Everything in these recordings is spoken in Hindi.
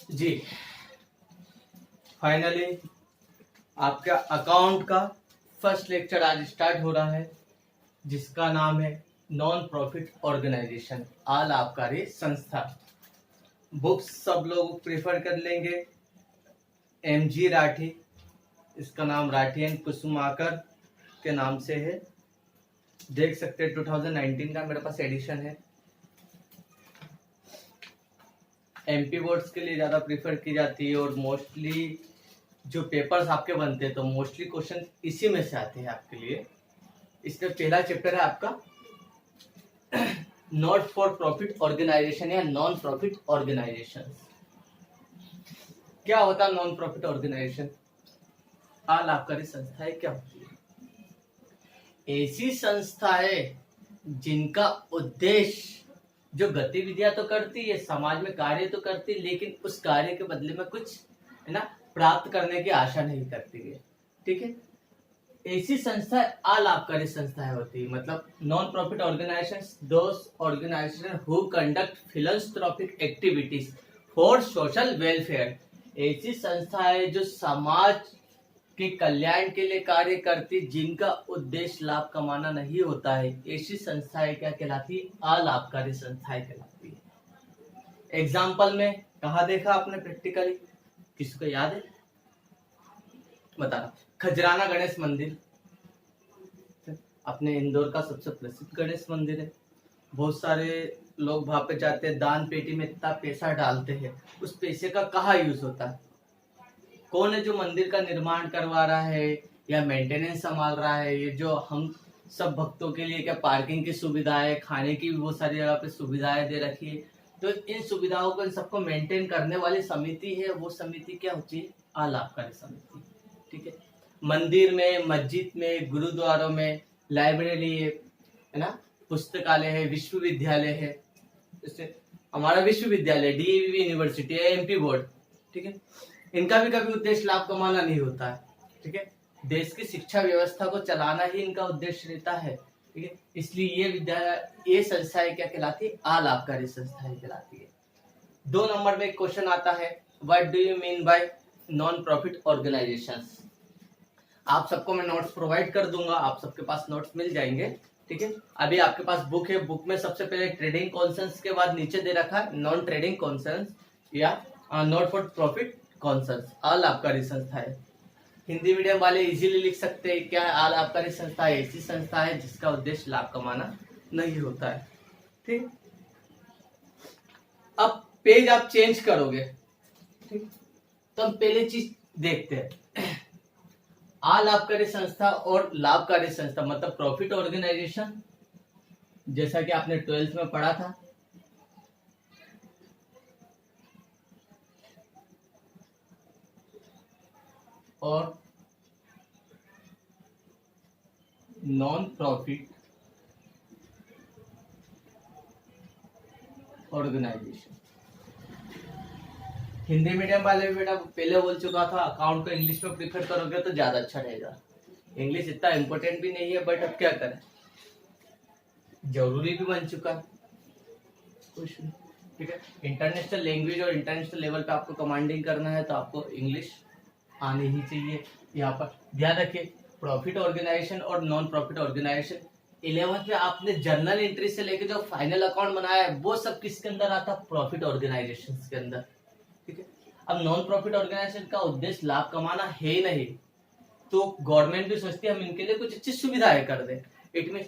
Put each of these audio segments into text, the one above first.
जी फाइनली आपका अकाउंट का फर्स्ट लेक्चर आज स्टार्ट हो रहा है, जिसका नाम है नॉन प्रॉफिट ऑर्गेनाइजेशन अलाभकारी संस्था। बुक्स सब लोग प्रेफर कर लेंगे एमजी राठी, इसका नाम राठी एंड कुसुमाकर के नाम से है। देख सकते हैं 2019 का मेरे पास एडिशन है। एमपी बोर्ड्स के लिए ज़्यादा प्रीफर की जाती है और मोस्टली जो पेपर्स आपके बनते हैं तो मोस्टली क्वेश्चन इसी में से आते हैं आपके लिए। इसमें पहला चैप्टर है आपका नॉट फॉर प्रॉफिट ऑर्गेनाइजेशन या नॉन प्रॉफिट ऑर्गेनाइजेशन। क्या होता है नॉन प्रॉफिट ऑर्गेनाइजेशन? अलाभकारी संस्थाएं क्या होती है? ऐसी संस्थाएं जिनका उद्देश्य जो गतिविधियां तो करती है, समाज में कार्य तो करती है, लेकिन उस कार्य के बदले में कुछ है ना प्राप्त करने की आशा नहीं करती है। ठीक है, ऐसी संस्था अलाभकारी संस्थाएं होती है। मतलब non profit organisations those organisation who conduct philanthropic activities for social welfare. ऐसी संस्थाएं जो समाज के कल्याण के लिए कार्य करती, जिनका उद्देश्य लाभ कमाना नहीं होता है, ऐसी संस्थाएं क्या कहलाती है? अलाभकारी संस्थाएं कहलाती है। एग्जाम्पल में कहा देखा आपने प्रैक्टिकली? किसको याद है बताना? खजराना गणेश मंदिर अपने इंदौर का सबसे प्रसिद्ध गणेश मंदिर है। बहुत सारे लोग वहां पे जाते हैं, दान पेटी में इतना पैसा डालते हैं, उस पैसे का कहाँ यूज होता है? कौन है जो मंदिर का निर्माण करवा रहा है या मेंटेनेंस संभाल रहा है? ये जो हम सब भक्तों के लिए क्या पार्किंग की सुविधाएं, खाने की भी बहुत सारी जगह पे सुविधाएं दे रखी है। तो इन सुविधाओं को, इन सबको मेंटेन करने वाली समिति है, वो समिति क्या होती है? अलाभकारी समिति। ठीक है, मंदिर में, मस्जिद में, गुरुद्वारों में, लाइब्रेरी है ना, पुस्तकालय है, विश्वविद्यालय है। जैसे हमारा विश्वविद्यालय डीएवी यूनिवर्सिटी है, एमपी बोर्ड। ठीक है, इनका भी कभी उद्देश्य लाभ कमाना नहीं होता है। ठीक है, देश की शिक्षा व्यवस्था को चलाना ही इनका उद्देश्य रहता है। ठीक है, इसलिए ये संस्थाएं क्या कहलाती है? अलाभकारी संस्थाएं कहलाती है। 2 नंबर में एक क्वेश्चन आता है, what do you mean by non profit organisations? आप सबको मैं नोट्स प्रोवाइड कर दूंगा, आप सबके पास नोट्स मिल जाएंगे। ठीक है, अभी आपके पास बुक है, बुक में सबसे पहले ट्रेडिंग कॉन्सेंस के बाद नीचे दे रखा है नॉन ट्रेडिंग कॉन्सेंस या नॉट फॉर प्रॉफिट कॉन्सेंस अलाभकारी संस्था है। हिंदी मीडियम वाले इजीली लिख सकते हैं क्या है? अलाभकारी संस्था ऐसी संस्था है जिसका उद्देश्य लाभ कमाना नहीं होता है। ठीक, अब पेज आप चेंज करोगे। ठीक, तो हम पहले चीज देखते हैं, अलाभकारी संस्था और लाभकारी संस्था मतलब प्रॉफिट ऑर्गेनाइजेशन, जैसा कि आपने 12th में पढ़ा था। और non profit organisation. Hindi medium वाले भी बेटा पहले बोल चुका था, अकाउंट को इंग्लिश में प्रीफर करोगे तो ज्यादा अच्छा रहेगा। इंग्लिश इतना इम्पोर्टेंट भी नहीं है, बट अब क्या करें, जरूरी भी बन चुका है। कुछ नहीं, ठीक है, इंटरनेशनल लैंग्वेज और इंटरनेशनल लेवल पे आपको कमांडिंग करना है तो आपको इंग्लिश आनी ही चाहिए। यहाँ पर ध्यान रखिए, प्रॉफिट ऑर्गेनाइजेशन और नॉन प्रॉफिट ऑर्गेनाइजेशन 11th में आपने जर्नल एंट्री से लेकर जो फाइनल अकाउंट बनाया है वो सब किसके अंदर आता? प्रॉफिट ऑर्गेनाइजेशन के अंदर। ठीक है, अब नॉन प्रॉफिट ऑर्गेनाइजेशन का उद्देश्य लाभ कमाना है नहीं, तो गवर्नमेंट भी सोचती है हम इनके लिए कुछ अच्छी सुविधाएं कर दें। इट मीन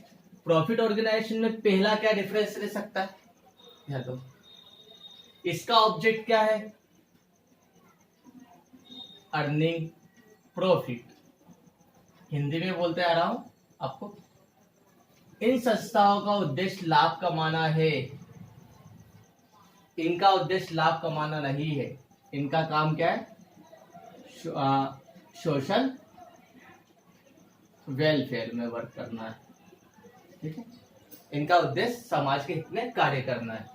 प्रॉफिट ऑर्गेनाइजेशन में पहला क्या डिफरेंस रह सकता है? या तो इसका ऑब्जेक्ट क्या है? Earning profit. हिंदी में बोलते आ रहा हूं आपको, इन संस्थाओं का उद्देश्य लाभ कमाना है, इनका उद्देश्य लाभ कमाना नहीं है। इनका काम क्या है? सोशल वेलफेयर में वर्क करना है। ठीक है, इनका उद्देश्य समाज के हित में कार्य करना है।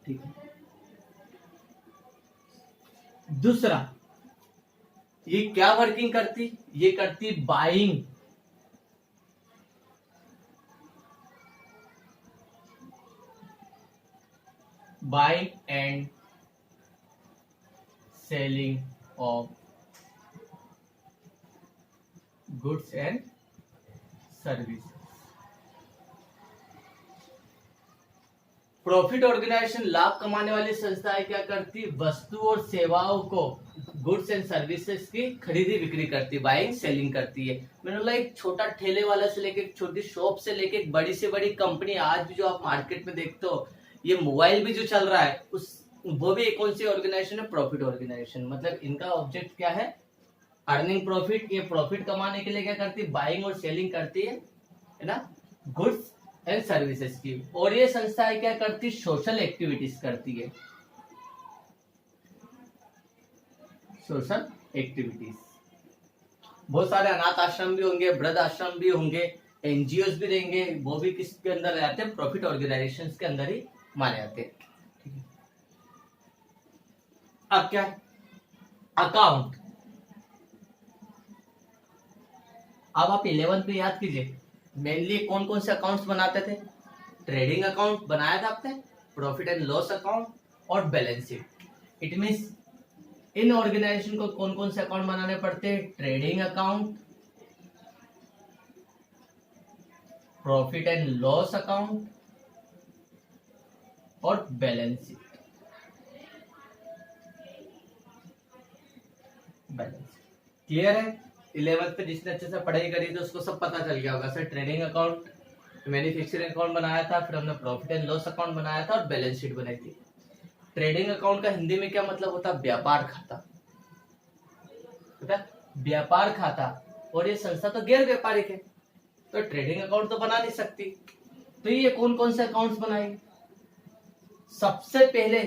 ठीक है, दूसरा, ये क्या वर्किंग करती? ये करती buying and selling of goods and service. Profit organisation लाभ कमाने वाली संस्थाएं क्या करती, वस्तु और सेवाओं को, गुड्स एंड सर्विसेज की खरीदी बिक्री करती, बाइंग सेलिंग करती है। मैंने बोला एक छोटा ठेले वाला से लेके, एक छोटी शॉप से लेके एक बड़ी से बड़ी कंपनी, आज भी जो आप मार्केट में देखते हो, ये मोबाइल भी जो चल रहा है, उस वो भी कौन सी ऑर्गेनाइजेशन है, प्रॉफिट ऑर्गेनाइजेशन। मतलब इनका ऑब्जेक्ट क्या है, अर्निंग प्रॉफिट। ये प्रॉफिट कमाने के लिए क्या करती है, बाइंग और सेलिंग करती है ना, गुड्स एंड सर्विसेज की। और ये संस्थाएं क्या करती, सोशल एक्टिविटीज करती है, सोशल एक्टिविटीज। बहुत सारे अनाथ आश्रम भी होंगे, वृद्ध आश्रम भी होंगे, एनजीओ भी रहेंगे, वो भी किसके अंदर आते हैं, प्रॉफिट ऑर्गेनाइजेशन के अंदर ही माने जाते हैं। अब क्या है, अकाउंट। अब आप 11th में याद कीजिए, मेनली कौन कौन से अकाउंट्स बनाते थे, ट्रेडिंग अकाउंट बनाया था आपने, प्रॉफिट एंड लॉस अकाउंट और बैलेंस शीट। इट मींस इन ऑर्गेनाइजेशन को कौन कौन से अकाउंट बनाने पड़ते हैं, trading account, profit and loss account और बैलेंस शीट। क्लियर है। 11th पे जिसने अच्छे से पढ़ाई करी तो उसको सब पता चल गया होगा sir. Trading account, manufacturing account बनाया था, फिर हमने प्रॉफिट एंड लॉस अकाउंट बनाया था और बैलेंस शीट बनाई थी। ट्रेडिंग अकाउंट का हिंदी में क्या मतलब होता है, व्यापार खाता, व्यापार खाता। और ये संस्था तो गैर व्यापारिक है, तो ट्रेडिंग अकाउंट तो बना नहीं सकती। तो ये कौन कौन से अकाउंट्स बनाएंगे, सबसे पहले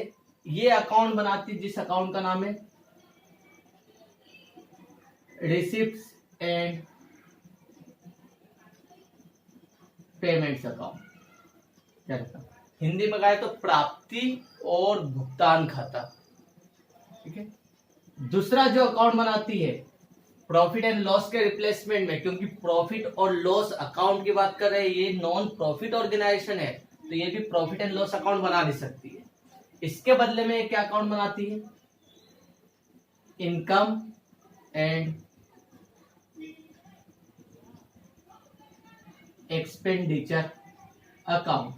ये अकाउंट बनाती जिस अकाउंट का नाम है रिसिप्ट्स एंड पेमेंट्स अकाउंट। क्या रहता है हिंदी में कहा तो प्राप्ति और भुगतान खाता। ठीक है। दूसरा जो अकाउंट बनाती है प्रॉफिट एंड लॉस के रिप्लेसमेंट में, क्योंकि प्रॉफिट और लॉस अकाउंट की बात कर रहे हैं, ये नॉन प्रॉफिट ऑर्गेनाइजेशन है, तो ये भी प्रॉफिट एंड लॉस अकाउंट बना नहीं सकती है। इसके बदले में क्या अकाउंट बनाती है, इनकम एंड एक्सपेंडिचर अकाउंट।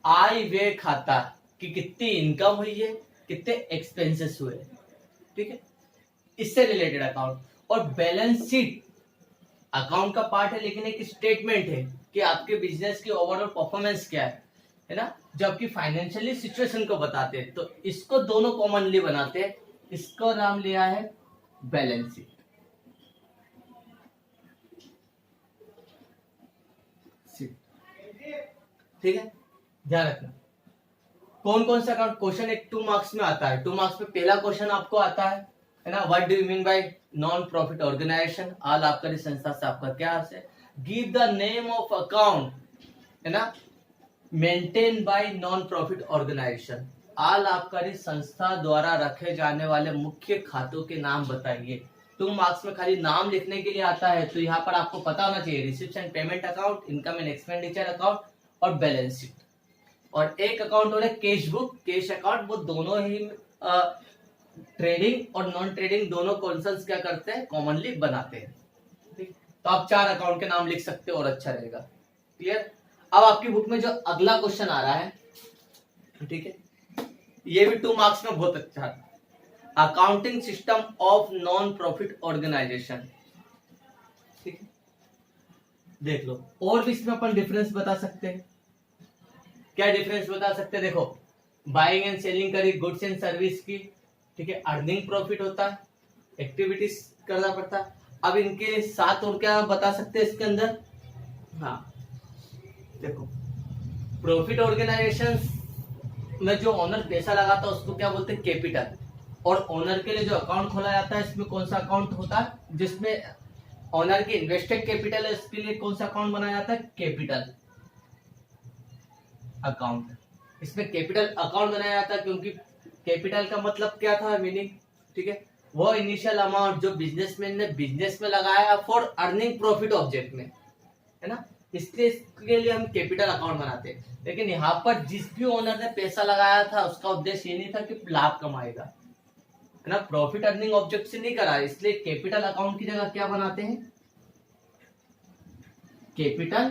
आय व्यय खाता कि कितनी इनकम हुई है, कितने एक्सपेंसेस हुए, ठीक है, इससे रिलेटेड अकाउंट। और बैलेंस शीट अकाउंट का पार्ट है, लेकिन एक स्टेटमेंट है कि आपके बिजनेस की ओवरऑल परफॉर्मेंस क्या है ना, जो आपकी फाइनेंशियली सिचुएशन को बताते हैं। तो इसको दोनों कॉमनली बनाते हैं, इसको नाम लिया है बैलेंस शीट। ठीक है, ध्यान रखना। कौन कौन सा अकाउंट, क्वेश्चन एक 2 मार्क्स में आता है। 2 मार्क्स में पहला क्वेश्चन आपको आता है ना, what do you mean by non profit organization. आल आबकारी संस्था से आपका क्या अर्थ है, give the name of account है ना maintain by non profit organization. आल आबकारी संस्था द्वारा रखे जाने वाले मुख्य खातों के नाम बताइए। 2 मार्क्स में खाली नाम लिखने के लिए आता है, तो यहाँ पर आपको पता होना चाहिए receipt and payment account, income and expenditure account और बैलेंस शीट। और एक अकाउंट हो रहा है कैश बुक, कैश अकाउंट। वो दोनों ही ट्रेडिंग और नॉन ट्रेडिंग दोनों कॉन्सेप्ट्स क्या करते हैं, कॉमनली बनाते हैं। ठीक, तो आप 4 अकाउंट के नाम लिख सकते हो और अच्छा रहेगा। क्लियर। अब आपकी बुक में जो अगला क्वेश्चन आ रहा है, ठीक है, ये भी 2 मार्क्स में बहुत अच्छा है, accounting system of non profit organisation. ठीक है, देख लो। और भी इसमें अपन डिफरेंस बता सकते हैं। क्या डिफरेंस बता सकते हैं, देखो, बाइंग एंड सेलिंग करी गुड्स एंड सर्विस की, ठीक है, अर्निंग प्रॉफिट होता है, एक्टिविटीज करना पड़ता है। अब इनके साथ और क्या बता सकते हैं इसके अंदर, हाँ देखो, प्रॉफिट ऑर्गेनाइजेशन में जो ओनर पैसा लगाता है उसको क्या बोलते हैं, कैपिटल। और ओनर के लिए जो अकाउंट खोला जाता है, इसमें कौन सा अकाउंट होता है, जिसमें ओनर की इन्वेस्टेड कैपिटल है, इसके लिए कौन सा अकाउंट बनाया जाता है, कैपिटल अकाउंट। इसमें कैपिटल अकाउंट बनाया जाता है क्योंकि कैपिटल का मतलब क्या था, मीनिंग, ठीक है, वो इनिशियल अमाउंट जो बिजनेसमैन ने बिजनेस में लगाया फॉर अर्निंग प्रॉफिट ऑब्जेक्ट में, है ना, इसलिए इसके लिए हम कैपिटल अकाउंट बनाते हैं। लेकिन यहाँ पर जिस भी ओनर ने पैसा लगाया था उसका उद्देश्य ये नहीं था कि लाभ कमाएगा, है ना, प्रॉफिट अर्निंग ऑब्जेक्ट से नहीं करा, इसलिए कैपिटल अकाउंट की जगह क्या बनाते हैं, कैपिटल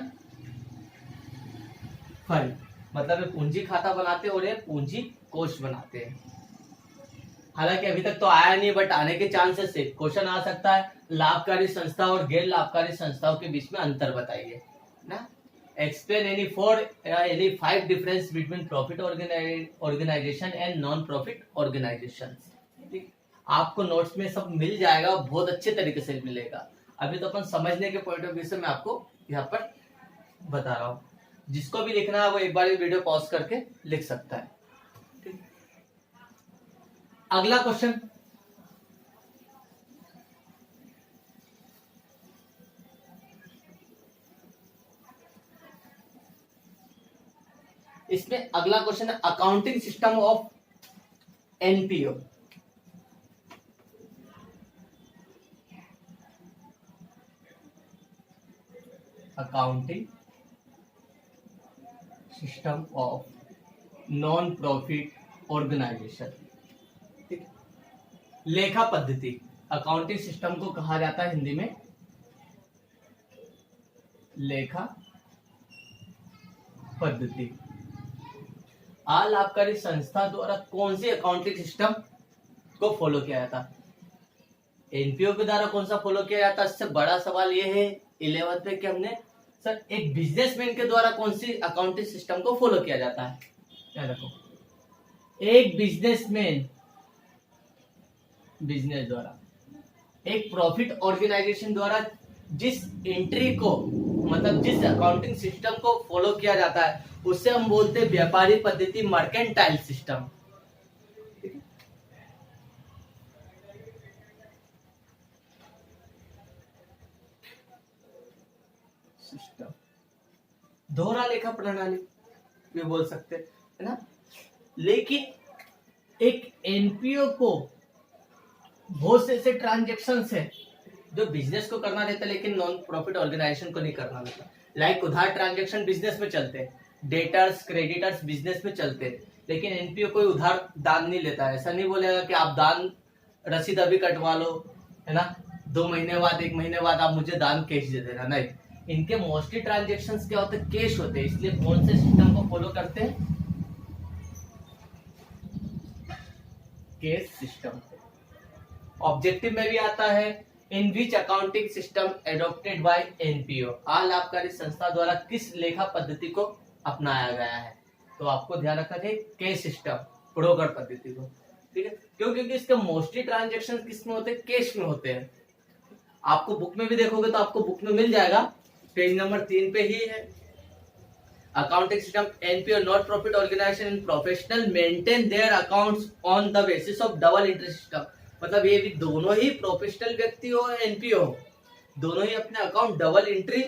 फंड, मतलब ये पूंजी खाता बनाते हैं और ये पूंजी कोष बनाते हैं। हालांकि अभी तक तो आया नहीं, बट आने के चांसेस है, क्वेश्चन आ सकता है लाभकारी संस्था और गैर लाभकारी संस्थाओं के बीच में अंतर बताइए ना, explain any 5 difference between profit organisation and non profit organisation. आपको नोट्स में सब मिल जाएगा, बहुत अच्छे तरीके से मिलेगा। अभी तो अपन समझने के पॉइंट ऑफ व्यू से मैं आपको यहाँ पर बता रहा हूँ। जिसको भी लिखना है वो एक बार वीडियो पॉज करके लिख सकता है। ठीक, अगला क्वेश्चन, इसमें अगला क्वेश्चन है accounting system of NPO. Accounting system of non profit organisation. ठीक, लेखा पद्धति, अकाउंटिंग सिस्टम को कहा जाता है हिंदी में लेखा पद्धति। अलाभकारी संस्था द्वारा कौन सी अकाउंटिंग सिस्टम को फॉलो किया जाता है, एनपीओ के द्वारा कौन सा फॉलो किया जाता है। इससे बड़ा सवाल ये है 11th में कि हमने सर एक बिजनेसमैन के द्वारा कौन सी अकाउंटिंग सिस्टम को फॉलो किया जाता है। क्या देखो, एक बिजनेसमैन बिजनेस द्वारा, एक प्रॉफिट ऑर्गेनाइजेशन द्वारा जिस एंट्री को, मतलब जिस अकाउंटिंग सिस्टम को फॉलो किया जाता है उससे हम बोलते हैं व्यापारी पद्धति, मर्केंटाइल सिस्टम। सिस्टम दोहरा लेखा प्रणाली भी बोल सकते है ना। लेकिन एक एनपीओ को बहुत से ऐसे ट्रांजेक्शन है जो बिजनेस को करना रहता है लेकिन नॉन प्रॉफिट ऑर्गेनाइजेशन को नहीं करना रहता। लाइक उधार ट्रांजेक्शन बिजनेस में चलते हैं, डेटर्स क्रेडिटर्स बिजनेस में चलते हैं, लेकिन एनपीओ कोई उधार दान नहीं लेता है। ऐसा नहीं बोलेगा कि आप दान रसीद अभी कटवा लो, है ना, 2 महीने बाद 1 महीने बाद आप मुझे दान कैश दे देना, नहीं। इनके मोस्टली ट्रांजेक्शन्स क्या होते हैं, कैश होते हैं। इसलिए कौन से सिस्टम को फॉलो करते हैं, कैश सिस्टम। ऑब्जेक्टिव में भी आता है in which accounting system adopted by NPO, अलाभकारी संस्था द्वारा किस लेखा पद्धति को अपनाया गया है। तो आपको ध्यान रखना चाहिए कैश सिस्टम, ब्रोकर पद्धति को। ठीक है, क्यों, क्योंकि इसके मोस्टली ट्रांजेक्शन किस में होते हैं, कैश में होते हैं। आपको बुक में भी देखोगे तो आपको बुक में मिल जाएगा, पेज नंबर 3 पे ही है। Accounting system NPO not profit organisation and professional maintain their accounts on the basis of double entry system. मतलब ये भी दोनों ही प्रोफेशनल व्यक्ति हो एनपीओ हो, दोनों ही अपने अकाउंट डबल एंट्री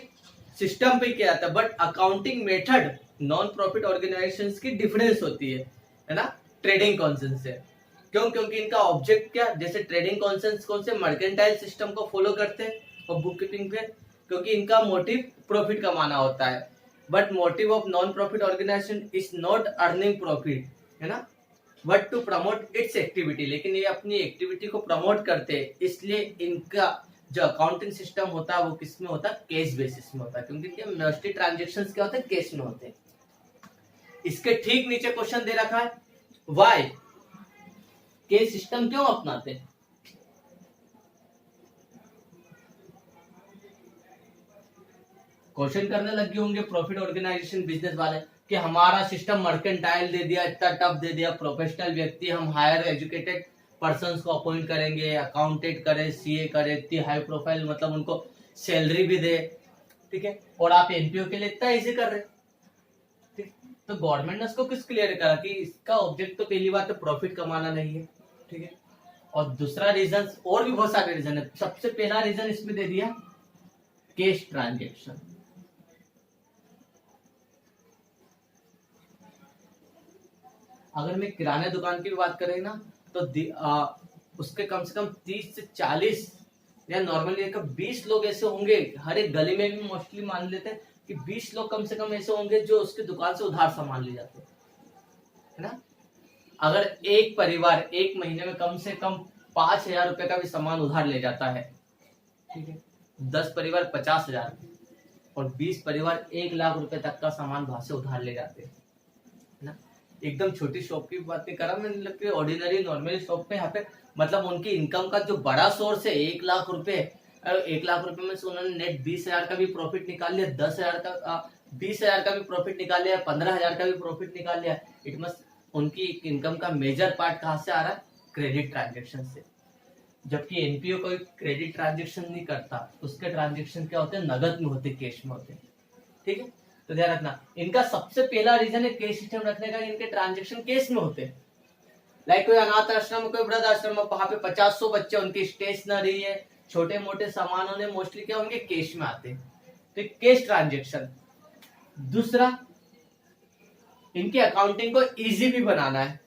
सिस्टम पे किया था। But accounting method non profit organisations की डिफरेंस होती है ना, ट्रेडिंग कॉन्सेंस से। क्यों, क्योंकि इनका ऑब्जेक्ट क्या, जैसे ट्रेडिंग कॉन्सेंस कौन से मर्केंटाइल सिस्टम को फॉलो करते हैं और बुक कीपिंग पे, क्योंकि इनका मोटिव प्रॉफिट कमाना होता है। But motive of non profit organisation is not earning profit, है ना, but to promote its activity. लेकिन ये अपनी एक्टिविटी को प्रमोट करते हैं, इसलिए इनका जो अकाउंटिंग सिस्टम होता है वो किस में होता है, कैश बेसिस में होता है, क्योंकि इनके मोस्टली ट्रांजेक्शंस क्या होते हैं, कैश में होते हैं। इसके ठीक नीचे क्वेश्चन दे रखा है, व्हाई, कैश सिस्टम क्यों अपनाते हैं। क्वेश्चन करने लगे होंगे प्रॉफिट ऑर्गेनाइजेशन बिजनेस वाले कि हमारा सिस्टम मर्केंटाइल दे दिया, इतना टफ दे दिया, प्रोफेशनल व्यक्ति हम हायर एजुकेटेड पर्संस को अपॉइंट करेंगे, अकाउंटेंट करे, सीए करे, इतनी हाई प्रोफाइल, मतलब उनको सैलरी भी दे, ठीक है, और आप एनपीओ के लिए इतना इजी कर रहे। ठीक, तो गवर्नमेंट ने इसको किस क्लियर करा कि इसका ऑब्जेक्ट तो पहली बात तो प्रॉफिट कमाना नहीं है। ठीक है, और दूसरा रीजन, और भी बहुत सारे रीजन है, सबसे पहला रीजन इसमें दे दिया कैश ट्रांजेक्शन। अगर मैं किराने दुकान की भी बात करें ना तो उसके कम से कम 30 से 40 या नॉर्मली 20 लोग ऐसे होंगे, हर एक गली में भी मोस्टली मान लेते हैं कि 20 लोग कम से कम ऐसे होंगे जो उसकी दुकान से उधार सामान ले जाते हैं, है ना। अगर एक परिवार एक महीने में कम से कम 5,000 रुपए का भी सामान उधार ले जाता है, ठीक है, 10 परिवार 50,000 और 20 परिवार 1 लाख रुपए तक का सामान वहां से उधार ले जाते हैं, है ना। एकदम छोटी शॉप की बात नहीं कर रहा मैं, मतलब ऑर्डिनरी नॉर्मल शॉप पे यहाँ पे मतलब उनकी इनकम का जो बड़ा सोर्स है 1 लाख रुपए, 1 लाख रुपए में से उन्होंने नेट 20,000 का भी प्रॉफिट निकाल लिया, 10,000 का 20,000 का भी प्रॉफिट निकाल लिया, 15,000 का भी प्रॉफिट निकाल लिया। इट मस्ट उनकी इनकम का मेजर पार्ट कहाँ से आ रहा है? क्रेडिट ट्रांजेक्शन से। जबकि एनपीओ कोई क्रेडिट ट्रांजेक्शन नहीं करता, उसके ट्रांजेक्शन क्या होते हैं? नगद में होते, कैश में होते, ठीक है। तो ध्यान रखना, इनका सबसे पहला रीजन है कैश सिस्टम रखने का, इनके ट्रांजेक्शन कैश में होते। लाइक कोई अनाथ आश्रम, कोई वृद्ध आश्रम, वहां पे 50-100 बच्चे, उनकी स्टेशनरी है, छोटे मोटे सामानों ने मोस्टली क्या होंगे? कैश में आते, तो कैश ट्रांजेक्शन। दूसरा, इनकी अकाउंटिंग को इजी भी बनाना है।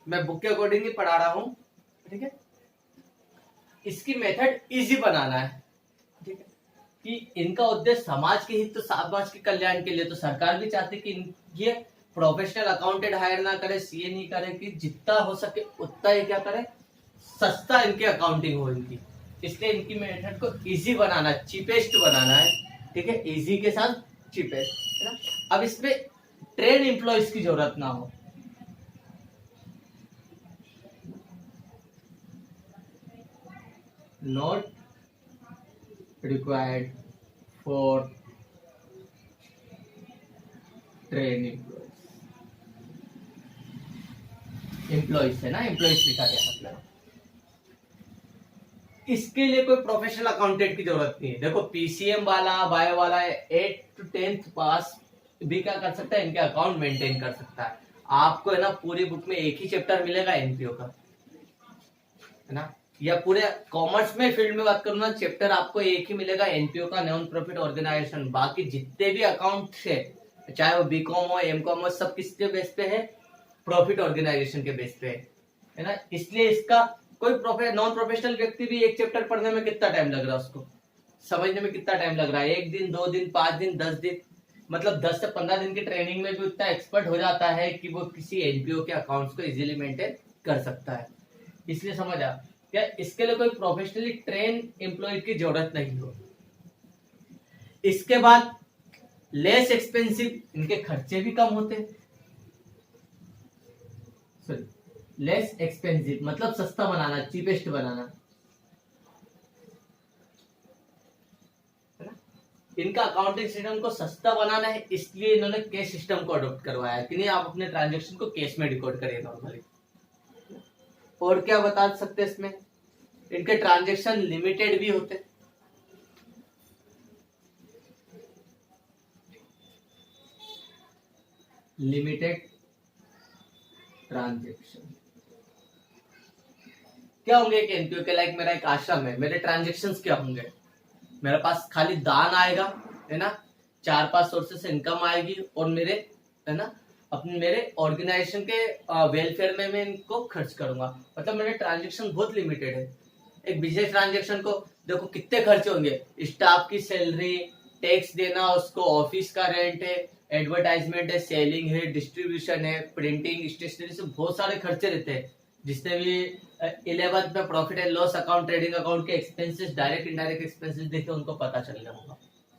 मैं बुक के अकॉर्डिंग ही पढ़ा रहा हूं, ठीक है। इसकी मेथड इजी बनाना है, ठीक है, कि इनका उद्देश्य समाज के हित, तो समाज के कल्याण के लिए। तो सरकार भी चाहती कि ये प्रोफेशनल अकाउंटेंट हायर ना करे, सीए नहीं करे, कि जितना हो सके उतना ही क्या करे, सस्ता इनकी अकाउंटिंग हो इनकी। इसलिए इनकी मेथड को इजी बनाना, चीपेस्ट बनाना है, ठीक है, इजी के साथ चीपेस्ट, है ना। अब इसमें ट्रेन एम्प्लॉयज की जरूरत ना हो, not required for train employees है ना, एम्प्लॉइज लिखा गया, मतलब इसके लिए कोई प्रोफेशनल अकाउंटेंट की जरूरत नहीं है। देखो पीसीएम वाला, बायो वाला 8 to 10th पास भी क्या कर सकता है? इनके अकाउंट मेंटेन कर सकता है। आपको है ना पूरी बुक में एक ही चैप्टर मिलेगा एनपीओ का, है ना, या पूरे कॉमर्स में फील्ड में बात करूँ ना, चैप्टर आपको एक ही मिलेगा एनपीओ का, नॉन प्रॉफिट ऑर्गेनाइजेशन। बाकी जितने भी अकाउंट है, चाहे वो बीकॉम हो, एमकॉम हो, सब किसके बेस पे है? प्रॉफिट ऑर्गेनाइजेशन के बेस पे है ना। इसलिए इसका कोई नॉन प्रोफेशनल व्यक्ति भी एक चैप्टर पढ़ने में कितना टाइम लग रहा है, उसको समझने में कितना टाइम लग रहा है? 1 दिन, 2 दिन, 5 दिन, 10 दिन, मतलब 10 से 15 दिन की ट्रेनिंग में भी उतना एक्सपर्ट हो जाता है कि वो किसी एनपीओ के अकाउंट्स को इजीली मेंटेन कर सकता है। इसलिए समझ आ क्या, इसके लिए कोई प्रोफेशनली ट्रेन एम्प्लॉय की जरूरत नहीं हो। इसके बाद लेस एक्सपेंसिव, इनके खर्चे भी कम होते। लेस एक्सपेंसिव मतलब सस्ता बनाना, चीपेस्ट बनाना, इनका अकाउंटिंग सिस्टम को सस्ता बनाना है, इसलिए इन्होंने कैश सिस्टम को अडॉप्ट करवाया कि नहीं, आप अपने ट्रांजेक्शन को कैश में रिकॉर्ड करिए नॉर्मली। और क्या बता सकते हैं इसमें? इनके ट्रांजेक्शन लिमिटेड भी होते, लिमिटेड ट्रांजेक्शन क्या होंगे कि एनपीओ के? लाइक मेरा एक आश्रम है, मेरे ट्रांजेक्शन्स क्या होंगे? मेरे पास खाली दान आएगा, है ना, 4-5 सोर्सेस से इनकम आएगी, और मेरे, है ना, अपने मेरे ऑर्गेनाइजेशन के वेलफेयर में मैं इनको खर्च करूंगा। मतलब मेरे ट्रांजेक्शन बहुत लिमिटेड है। एक बिजनेस ट्रांजेक्शन को देखो कितने खर्चे होंगे, स्टाफ की सैलरी, टैक्स देना उसको, ऑफिस का रेंट है, एडवर्टाइजमेंट है, सेलिंग है, डिस्ट्रीब्यूशन है, प्रिंटिंग, स्टेशनरी से बहुत सारे खर्चे रहते हैं। जिसने भी 11th में profit and loss account, trading account के एक्सपेंसेस, डायरेक्ट इनडायरेक्ट एक्सपेंसेस देखे, उनको पता चल गया होगा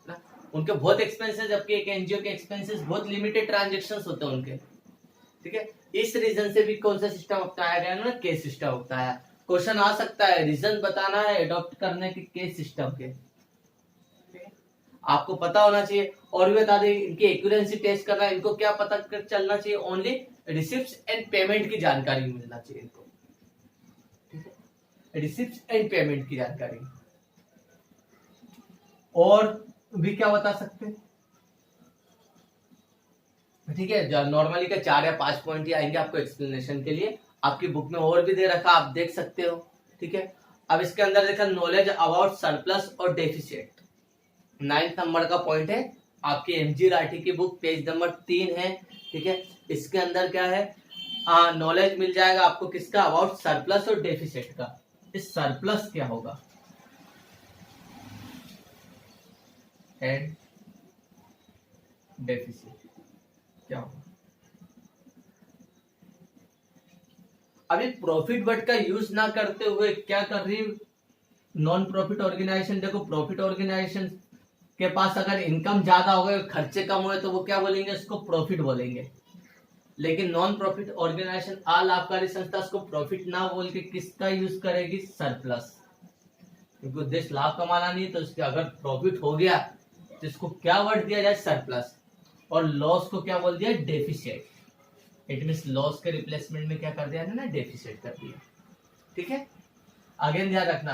ना, उनके बहुत एक्सपेंसेस, जबकि एक एनजीओ के एक्सपेंसेस बहुत लिमिटेड ट्रांजेक्शन्स होते हैं उनके, ठीक है। इस रीजन से भी कौन सा सिस्टम अपनाया गया ना, केस सिस्टम अपनाया। क्वेश्चन आ सकता है, रीजन बताना है अडॉप्ट करने के केस सिस्टम के, आपको पता होना चाहिए। और भी बता दें, इनकी एक्यूरेंसी टेस्ट करना है, इनको क्या पता कर चलना चाहिए? ओनली रिसिप्ट्स एंड पेमेंट की जानकारी मिलना चाहिए इनको, ठीक है, रिसिप्ट्स एंड पेमेंट की जानकारी। और भी क्या बता सकते हैं? ठीक है, नॉर्मली का 4 या 5 पॉइंट ही आएंगे आपको एक्सप्लेनेशन के लिए, आपकी बुक में और भी दे रखा, आप देख सकते हो, ठीक है। अब इसके अंदर देखा नॉलेज अबाउट सरप्लस और डेफिसिट, 9th नंबर का पॉइंट है, आपकी एमजी राठी की बुक पेज नंबर 3 है, ठीक है। इसके अंदर क्या है? नॉलेज मिल जाएगा आपको किसका? अबाउट सरप्लस और डेफिसिट का। इस सरप्लस क्या होगा एंड डेफिसिट क्या होगा? अभी प्रॉफिट वर्ड का यूज ना करते हुए क्या कर रही हूँ, नॉन प्रॉफिट ऑर्गेनाइजेशन। देखो प्रॉफिट ऑर्गेनाइजेशन के पास अगर इनकम ज्यादा हो गए, खर्चे कम हुए, तो वो क्या बोलेंगे, उसको प्रॉफिट बोलेंगे। लेकिन नॉन प्रॉफिट ऑर्गेनाइजेशन, अलाभकारी संस्था, उसको प्रॉफिट ना बोल के किसका यूज करेगी, सरप्लस। क्योंकि उद्देश्य लाभ कमाना नहीं, तो उसके अगर प्रॉफिट हो गया तो इसको क्या वर्ड दिया जाए, सरप्लस। और लॉस को क्या बोल दिया, डेफिसिट। इट मीन लॉस के रिप्लेसमेंट में क्या कर दिया ना, डेफिसिट कर दिया। ठीक है, अगेन ध्यान रखना,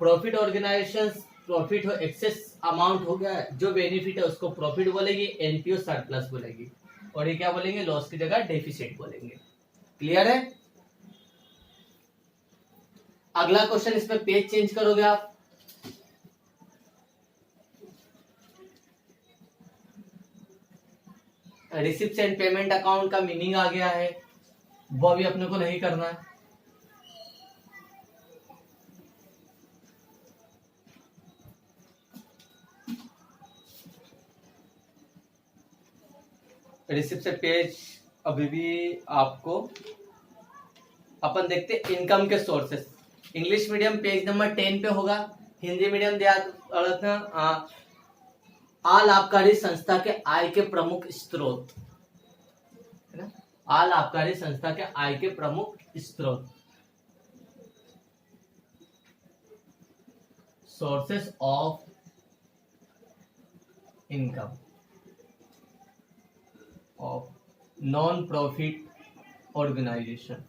प्रॉफिट ऑर्गेनाइजेशन प्रॉफिट हो, एक्सेस अमाउंट हो गया, जो बेनिफिट है उसको प्रॉफिट बोलेगी, एनपीओ सरप्लस बोलेगी, और ये क्या बोलेंगे, लॉस की जगह डेफिसिट बोलेंगे। क्लियर है। अगला क्वेश्चन, इसमें पेज चेंज करोगे आप। रिसिप्ट एंड पेमेंट अकाउंट का मीनिंग आ गया है, वो अभी अपने को नहीं करना है। रिसिप्ट से पेज अभी भी आपको, अपन देखते इनकम के sources. English medium page number 10 पे होगा, हिंदी मीडियम ध्यान, अलाभकारी संस्था के आय के प्रमुख स्रोत, है ना, अलाभकारी संस्था के आय के प्रमुख स्रोत, sources of income of non profit organisation.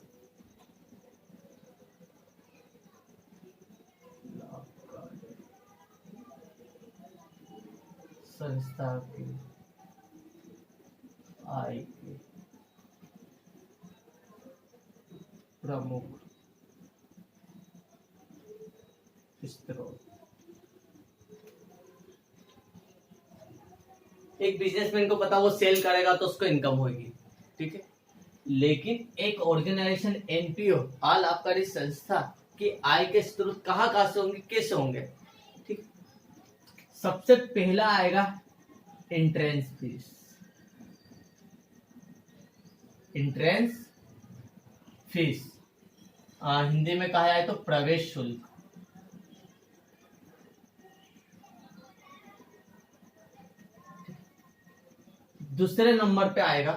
संस्था के आय के प्रमुख स्रोत। एक बिजनेसमैन को पता, वो सेल करेगा तो उसको इनकम होगी, ठीक है। लेकिन एक ऑर्गेनाइजेशन, एनपीओ, अलाभकारी संस्था की आय के स्रोत कहाँ से होंगे, कैसे होंगे, ठीक। सबसे पहला आएगा entrance fees, entrance fees, Hindi में कहा जाए तो प्रवेश शुल्क। दूसरे नंबर पे आएगा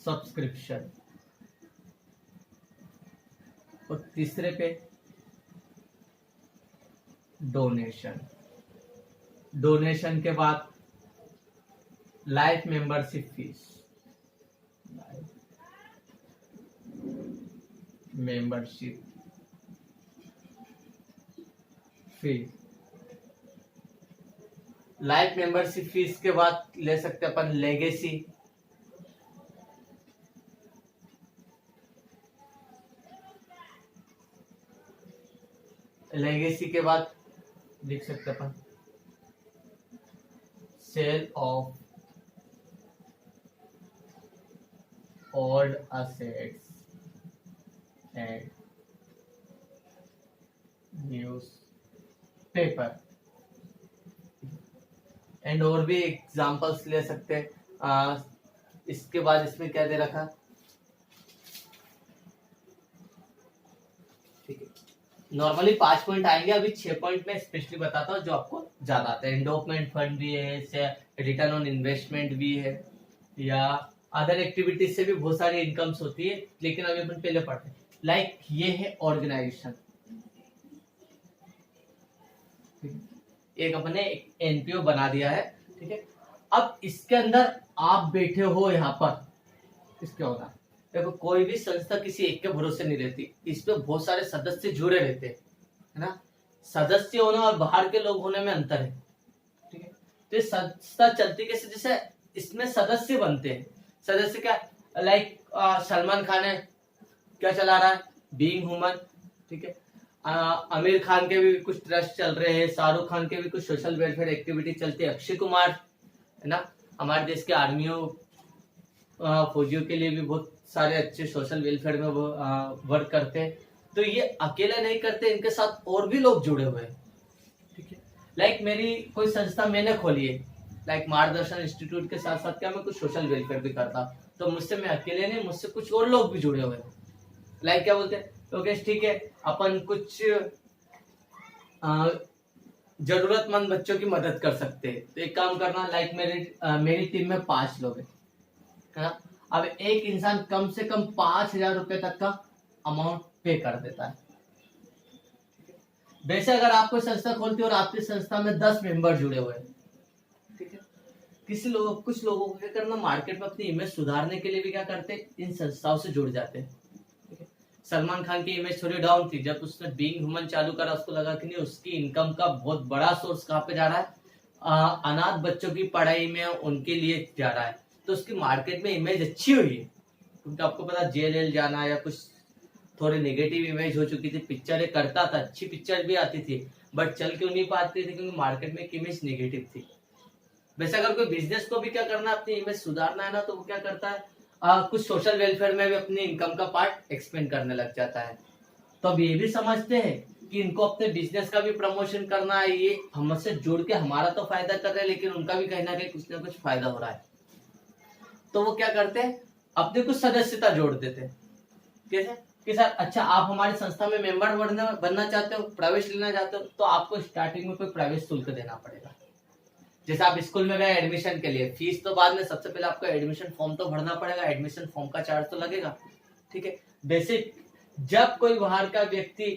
सब्सक्रिप्शन, और तीसरे पे डोनेशन। डोनेशन के बाद life membership fees, membership fees. Life membership fees के बाद ले सकते अपन लेगेसी, लेगेसी के बाद लिख सकते अपन sale of old assets and newspaper. And और भी एग्जांपल्स ले सकते हैं। इसके बाद इसमें क्या दे रखा, ठीक है, नॉर्मली 5 पॉइंट आएंगे, अभी 6 पॉइंट में स्पेशली बताता हूँ जो आपको ज्यादा आता है। एंडोपमेंट फंड भी है, रिटर्न ऑन इन्वेस्टमेंट भी है, या अदर एक्टिविटीज से भी बहुत सारी इनकम्स होती है, लेकिन अभी अपन पहले पढ़ते हैं। लाइक ये है ऑर्गेनाइजेशन, एक अपने एनपीओ बना दिया है, ठीक है। अब इसके अंदर आप बैठे हो यहाँ पर, इसके होगा, देखो कोई भी संस्था किसी एक के भरोसे नहीं रहती, इसमें बहुत सारे सदस्य जुड़े रहते हैं, है ना। सदस्य होना और बाहर के लोग होने में अंतर है, ठीक है। तो ये संस्था चलती कैसे, जैसे इसमें सदस्य बनते हैं। सदस्य क्या, लाइक सलमान खान है, क्या चला रहा है, बीइंग ह्यूमन, ठीक है। आमिर खान के भी कुछ ट्रस्ट चल रहे हैं, शाहरुख खान के भी कुछ सोशल वेलफेयर एक्टिविटी चलती है, अक्षय कुमार, है ना, हमारे देश के आर्मियों फौजियों के लिए भी बहुत सारे अच्छे सोशल वेलफेयर में वो वर्क करते हैं। तो ये अकेले नहीं करते, इनके साथ और भी लोग जुड़े हुए हैं, ठीक है। लाइक मेरी कोई संस्था मैंने खोली है, लाइक मार्गदर्शन इंस्टीट्यूट के साथ साथ क्या मैं कुछ सोशल वेलफेयर भी करता, तो मुझसे मैं अकेले नहीं, मुझसे कुछ और लोग भी जुड़े हुए हैं। लाइक क्या बोलते हैं, ओके ठीक है, अपन कुछ जरूरतमंद बच्चों की मदद कर सकते हैं। तो एक काम करना, लाइक मेरी टीम में 5 लोग है ना। अब एक इंसान कम से कम 5,000 रुपए तक का अमाउंट पे कर देता है। वैसे अगर आप कोई संस्था खोलते हो और आपकी संस्था में 10 मेंबर जुड़े हुए हैं, ठीक है, कुछ लोगों को क्या करना, मार्केट में अपनी इमेज सुधारने के लिए भी क्या करते हैं, इन संस्थाओं से जुड़ जाते हैं। सलमान खान की इमेज थोड़ी डाउन थी, जब उसने बीइंग ह्यूमन चालू करा, उसको लगा कि नहीं, उसकी इनकम का बहुत बड़ा सोर्स कहाँ पे जा रहा है, अनाथ बच्चों की पढ़ाई में उनके लिए जा रहा है। तो उसकी मार्केट में इमेज अच्छी हुई है, क्योंकि आपको पता जेल जाना या कुछ थोड़ी नेगेटिव इमेज हो चुकी थी। पिक्चरें करता था, अच्छी पिक्चर भी आती थी, बट चल क्यों नहीं पाती थी, क्योंकि मार्केट में एक इमेज नेगेटिव थी। वैसे अगर कोई बिजनेस को भी क्या करना है, अपनी इमेज सुधारना है ना, तो वो क्या करता है, कुछ सोशल वेलफेयर में भी अपनी इनकम का पार्ट एक्सपेंड करने लग जाता है। तो अब ये भी समझते हैं कि इनको अपने बिजनेस का भी प्रमोशन करना है, ये हमसे जुड़ के हमारा तो फायदा कर रहे हैं, लेकिन उनका भी कहीं ना कहीं कुछ ना कुछ फायदा हो रहा है। तो वो क्या करते हैं, अपने कुछ सदस्यता जोड़ देते हैं। कैसे कि सर अच्छा, आप हमारी संस्था में मेंबर बनना चाहते हो, प्रवेश लेना चाहते हो, तो आपको स्टार्टिंग में कोई प्रवेश शुल्क देना पड़ेगा। जैसे आप स्कूल में गए एडमिशन के लिए, फीस तो बाद में, सबसे पहले आपको एडमिशन फॉर्म तो भरना पड़ेगा, एडमिशन फॉर्म का चार्ज तो लगेगा, ठीक है। बेसिक जब कोई बाहर का व्यक्ति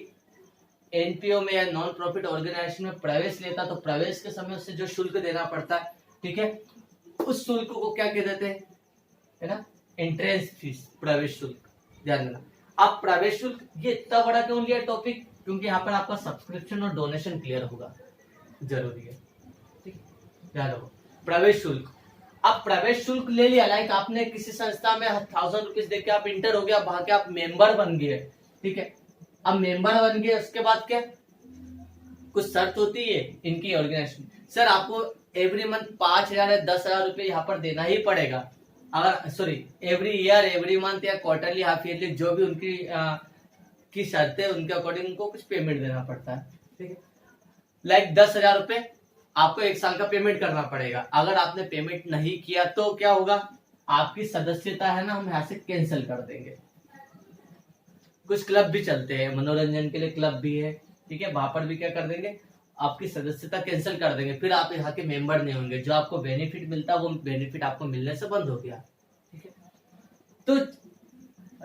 एनपीओ में या नॉन प्रॉफिट ऑर्गेनाइजेशन में प्रवेश लेता, तो प्रवेश के समय उससे जो शुल्क देना पड़ता है, ठीक है, उस शुल्क को क्या कह देते हैं, है ना, एंट्रेंस फीस, प्रवेश शुल्क। ध्यान देना। अब प्रवेश शुल्क ये इतना बड़ा क्यों लिया टॉपिक, क्योंकि यहाँ पर आपका सब्सक्रिप्शन और डोनेशन क्लियर होगा, जरूरी है, ठीक, ध्यान रखो। प्रवेश शुल्क, अब प्रवेश शुल्क ले लिया, लाइक आपने किसी संस्था में 1000 रुपीज देके आप इंटर हो गया, वहां के आप मेंबर बन गए, ठीक है। अब मेंबर बन गए, उसके बाद क्या, कुछ शर्त होती है इनकी ऑर्गेनाइजेशन, सर आपको एवरी मंथ 5,000 या 10,000 रुपए यहाँ पर देना ही पड़ेगा। अगर sorry, every year, every month या क्वार्टरली, हाफ ईयरली, जो भी उनकी की शर्तें, उनके अकॉर्डिंग उनको कुछ पेमेंट देना पड़ता है, ठीक है। लाइक 10,000 रुपए आपको 1 साल का पेमेंट करना पड़ेगा। अगर आपने पेमेंट नहीं किया तो क्या होगा, आपकी सदस्यता है ना, हम यहाँ से कैंसिल कर देंगे। कुछ क्लब भी चलते हैं, मनोरंजन के लिए क्लब भी है, ठीक है, वहां पर भी क्या कर देंगे, आपकी सदस्यता कैंसिल कर देंगे, फिर आप यहाँ के मेंबर नहीं होंगे, जो आपको बेनिफिट मिलता है वो बेनिफिट आपको मिलने से बंद हो गया, ठीक है। तो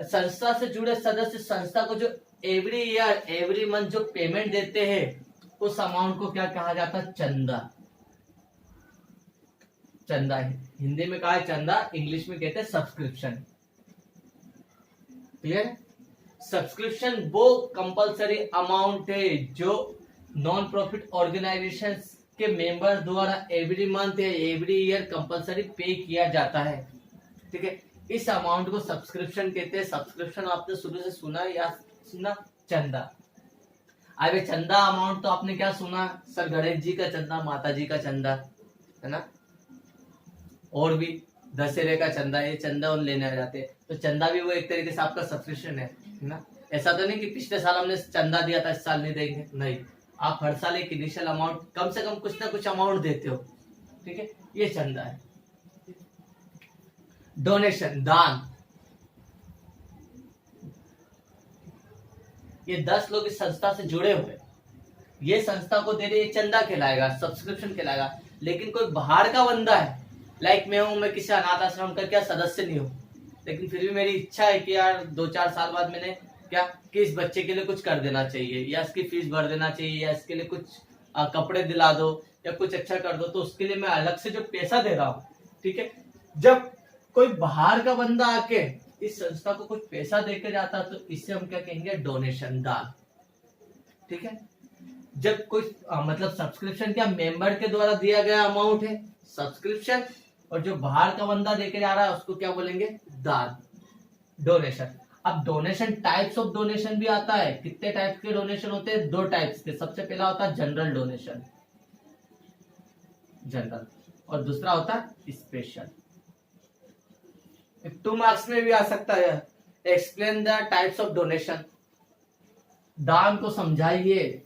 संस्था से जुड़े सदस्य संस्था को जो एवरी ईयर, एवरी मंथ जो पेमेंट देते हैं, उस अमाउंट को क्या कहा जाता है, चंदा। चंदा हिंदी में कहा है चंदा, इंग्लिश में कहते हैं सब्सक्रिप्शन। क्लियर। सब्सक्रिप्शन वो कंपलसरी अमाउंट है जो नॉन प्रॉफिट ऑर्गेनाइजेशन के मेंबर द्वारा एवरी मंथ या एवरी ईयर कंपलसरी पे किया जाता है, ठीक है। इस अमाउंट को सब्सक्रिप्शन कहते हैं। सब्सक्रिप्शन आपने शुरू से सुना या सुना, चंदा। अरे चंदा अमाउंट तो आपने क्या सुना, सर गणेश जी का चंदा, माता जी का चंदा, है ना, और भी दशहरे का चंदा, ये चंदा उन लेने आ जाते हैं। तो चंदा भी वो एक तरीके से आपका सब्सक्रिप्शन है ना। ऐसा तो नहीं कि पिछले साल हमने चंदा दिया था इस साल नहीं देंगे, नहीं, आप हर साल एक इनिशियल अमाउंट कम से कम कुछ ना कुछ अमाउंट देते हो, ठीक है, ये चंदा है। डोनेशन, दान, ये 10 लोग इस संस्था से जुड़े हुए, ये संस्था को दे रहे, ये चंदा कहलाएगा, सब्सक्रिप्शन कहलाएगा। लेकिन कोई बाहर का बंदा है, लाइक मैं हूं, मैं किसी अनाथ आश्रम का क्या सदस्य नहीं हूं, लेकिन फिर भी मेरी इच्छा है कि यार 2-4 साल बाद मैंने क्या कि इस बच्चे के लिए कुछ कर देना चाहिए, या इसकी फीस भर देना चाहिए, या इसके लिए कुछ कपड़े दिला दो, या कुछ अच्छा कर दो, तो उसके लिए मैं अलग से जो पैसा दे रहा हूँ, ठीक है। जब कोई बाहर का बंदा आके इस संस्था को कुछ पैसा देकर जाता, तो इससे हम क्या कहेंगे, डोनेशन, दान, ठीक है। जब कोई मतलब सब्सक्रिप्शन क्या मेंबर के द्वारा दिया गया अमाउंट है सब्सक्रिप्शन, और जो बाहर का बंदा देके जा रहा है उसको क्या बोलेंगे, दान, डोनेशन। अब डोनेशन, टाइप्स ऑफ डोनेशन भी आता है। कितने टाइप्स के डोनेशन होते हैं, 2 टाइप्स के। सबसे पहला होता है जनरल डोनेशन, जनरल, और दूसरा होता है स्पेशल। 2 मार्क्स में भी आ सकता है, explain the types of donation. दान को समझाइए,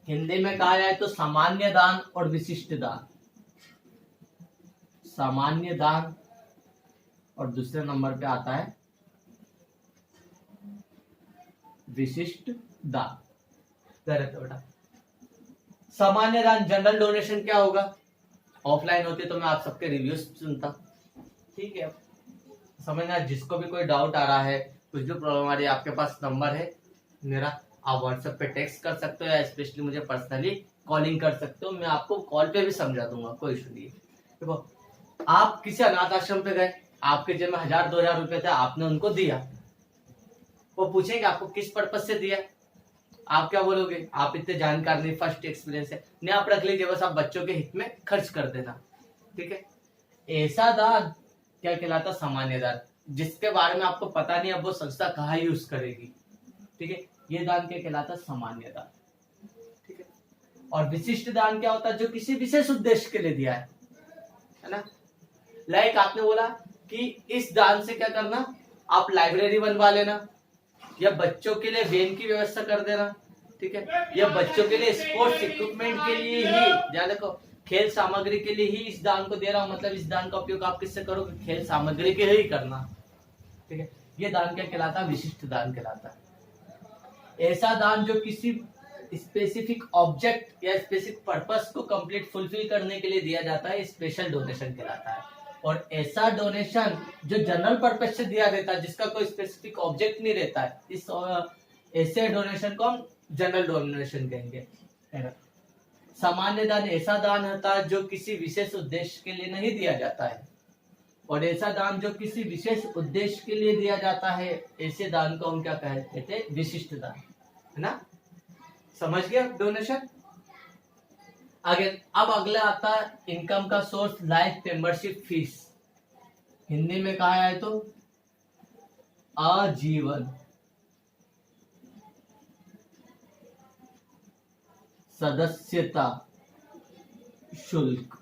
हिंदी में कहा जाए तो सामान्य दान और विशिष्ट दान। सामान्य दान और दूसरे नंबर पे आता है विशिष्ट दान। बेटा सामान्य दान जनरल डोनेशन क्या होगा? ऑफलाइन होती तो मैं आप सबके रिव्यूज सुनता। ठीक है, समझना। जिसको भी कोई डाउट आ रहा है, कुछ भी प्रॉब्लम आ रही है, आपके पास नंबर है मेरा, आप व्हाट्सएप पे टेक्स्ट कर सकते हो या स्पेशली मुझे पर्सनली कॉलिंग कर सकते हो। मैं आपको कॉल पे भी समझा दूंगा, कोई इशू नहीं है। देखो, आप किसी अनाथ आश्रम पे गए, आपके जेब में 1000-2000 रुपए थे, आपने उनको दिया, वो पूछेंगे आपको किस पर्पज से दिया, आप क्या बोलोगे? आप इतने जानकार नहीं, फर्स्ट एक्सपीरियंस है, नहीं आप रख लीजिए, बस आप बच्चों के हित में खर्च कर देना। ठीक है, ऐसा दान क्या कहलाता? सामान्य दान, जिसके बारे में आपको पता नहीं अब वो संस्था कहाँ यूज करेगी। ठीक है, ये दान क्या कहलाता? सामान्य दान। ठीक है, और विशिष्ट दान क्या होता है? जो किसी विशेष उद्देश्य के लिए दिया है ना। लाइक आपने बोला कि इस दान से क्या करना, आप लाइब्रेरी बनवा लेना, या बच्चों के लिए वेन की व्यवस्था कर देना। ठीक है, या बच्चों के लिए स्पोर्ट्स इक्विपमेंट के लिए ही, ध्यान रखो, खेल सामग्री के लिए ही इस दान को दे रहा हूं, मतलब इस दान का उपयोग आप किससे करोगे? खेल सामग्री के लिए ही करना। ठीक है, ये दान क्या कहलाता है? विशिष्ट दान कहलाता है। ऐसा दान जो किसी स्पेसिफिक ऑब्जेक्ट या स्पेसिफिक पर्पस को कंप्लीट फुलफिल करने के लिए दिया जाता है, स्पेशल डोनेशन कहलाता है। और ऐसा डोनेशन जो जनरल पर्पस से दिया रहता है, जिसका कोई स्पेसिफिक ऑब्जेक्ट नहीं रहता है, इस ऐसे डोनेशन को हम जनरल डोनेशन कहेंगे। सामान्य दान ऐसा दान होता है जो किसी विशेष उद्देश्य के लिए नहीं दिया जाता है, और ऐसा दान जो किसी विशेष उद्देश्य के लिए दिया जाता है, ऐसे दान को हम क्या कहते हैं? विशिष्ट दान, है ना। समझ गया डोनेशन? आगे अब अगला आता है इनकम का source, life membership fees. Hindi में कहा है तो आजीवन सदस्यता शुल्क।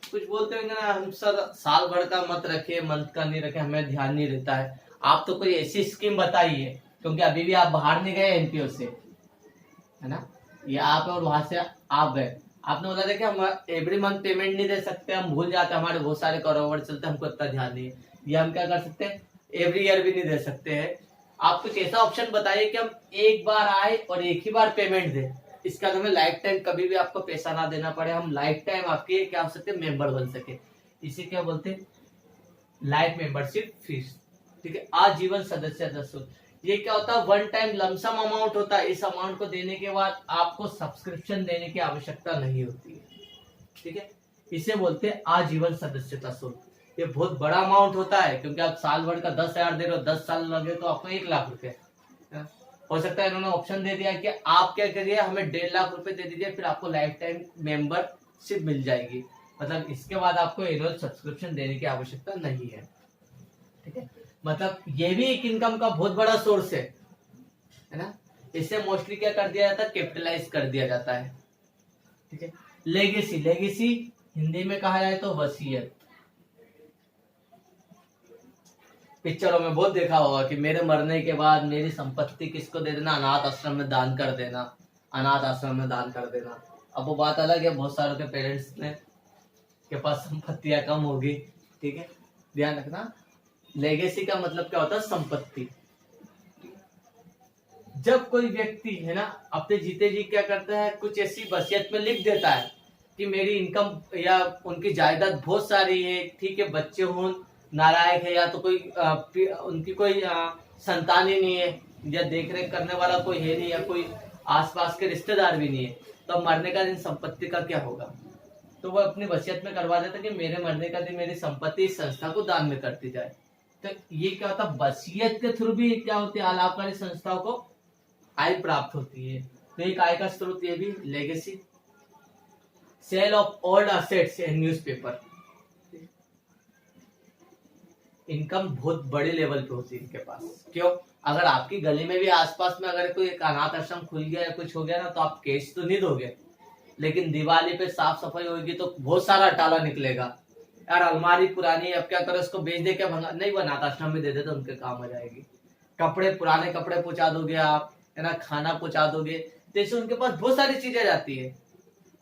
कुछ बोलते होंगे ना, हम सर साल भर का मत रखे, मंथ का नहीं रखे, हमें ध्यान नहीं रहता है। आप तो कोई ऐसी स्कीम बताइए, क्योंकि अभी भी आप बाहर नहीं गए एनपीओ से, है ना। ये आप और वहां से आप गए, आपने बोला था कि हम एवरी मंथ पेमेंट नहीं दे सकते, हम भूल जाते, हमारे बहुत सारे कारोबार चलते, हमको इतना ध्यान नहीं है। ये हम क्या कर सकते हैं? एवरी ईयर भी नहीं दे सकते हैं। आप कुछ ऐसा ऑप्शन बताइए कि हम एक बार आए और एक ही बार पेमेंट दें, इसका हमें लाइफ टाइम कभी भी आपको पैसा ना देना पड़े, हम लाइफ टाइम आपके क्या हो सकते? मेंबर बन सके। इसे क्या बोलते हैं? Life membership fees. ठीक है, आजीवन सदस्यता शुल्क। ये क्या होता है? वन टाइम लमसम अमाउंट होता है। इस अमाउंट को देने के बाद आपको सब्सक्रिप्शन देने की आवश्यकता नहीं होती है। ठीक है, इसे बोलते हैं आजीवन सदस्यता शुल्क। ये बहुत बड़ा अमाउंट होता है, क्योंकि आप साल भर का 10,000 दे रहे हो, 10 साल लगे तो आपको 1,00,000 रुपए। हो सकता है इन्होंने ऑप्शन दे दिया कि आप क्या करिए, हमें 1.5 लाख रुपए दे दीजिए, फिर आपको लाइफ टाइम मेंबरशिप मिल जाएगी। मतलब इसके बाद आपको एनुअल सब्सक्रिप्शन देने की आवश्यकता नहीं है। ठीक है, मतलब ये भी एक इनकम का बहुत बड़ा सोर्स है ना। इससे मोस्टली क्या कर दिया जाता है? कैपिटलाइज कर दिया जाता है। ठीक है, लेगेसी। लेगेसी हिंदी में कहा जाए तो वसीयत। पिक्चरों में बहुत देखा होगा कि मेरे मरने के बाद मेरी संपत्ति किसको दे देना? अनाथ आश्रम में दान कर देना, अनाथ आश्रम में दान कर देना। अब वो बात अलग है, बहुत सारों के पेरेंट्स ने के पास संपत्तियां कम होगी। ठीक है, ध्यान रखना। लेगेसी का मतलब क्या होता है? संपत्ति। जब कोई व्यक्ति है ना अपने जीते जी क्या करता है, कुछ ऐसी वसीयत में लिख देता है कि मेरी इनकम या उनकी जायदाद बहुत सारी है, ठीक है, बच्चे हों, नालायक है, या तो कोई उनकी कोई संतान ही नहीं है, या देख रेख करने वाला कोई है नहीं, या कोई आसपास के रिश्तेदार भी नहीं है, तो मरने का दिन संपत्ति का क्या होगा? तो वो अपनी वसीयत में करवा देता कि मेरे मरने का दिन मेरी संपत्ति इस संस्था को दान में करती जाए। तो ये क्या होता है? वसीयत के थ्रू भी क्या होती है? अलाभकारी संस्थाओं को आय प्राप्त होती है। तो एक आय का स्रोत ये भी legacy. Sale of old assets and newspaper. Income बहुत बड़े लेवल पे होती है इनके पास। क्यों? अगर आपकी गली में भी आसपास में अगर कोई एक अनाथ आश्रम खुल गया या कुछ हो गया ना, तो आप कैश तो नहीं दोगे, लेकिन दिवाली पे साफ सफाई होगी तो बहुत सारा टाला निकलेगा। यार अलमारी पुरानी, अब क्या करो, इसको बेच दे, क्या नहीं, वो अनाथ आश्रम में दे दे तो उनके काम आ जाएगी। कपड़े, पुराने कपड़े पहुंचा दोगे आप, है ना, खाना पहुंचा दोगे, जैसे उनके पास बहुत सारी चीजें जाती है।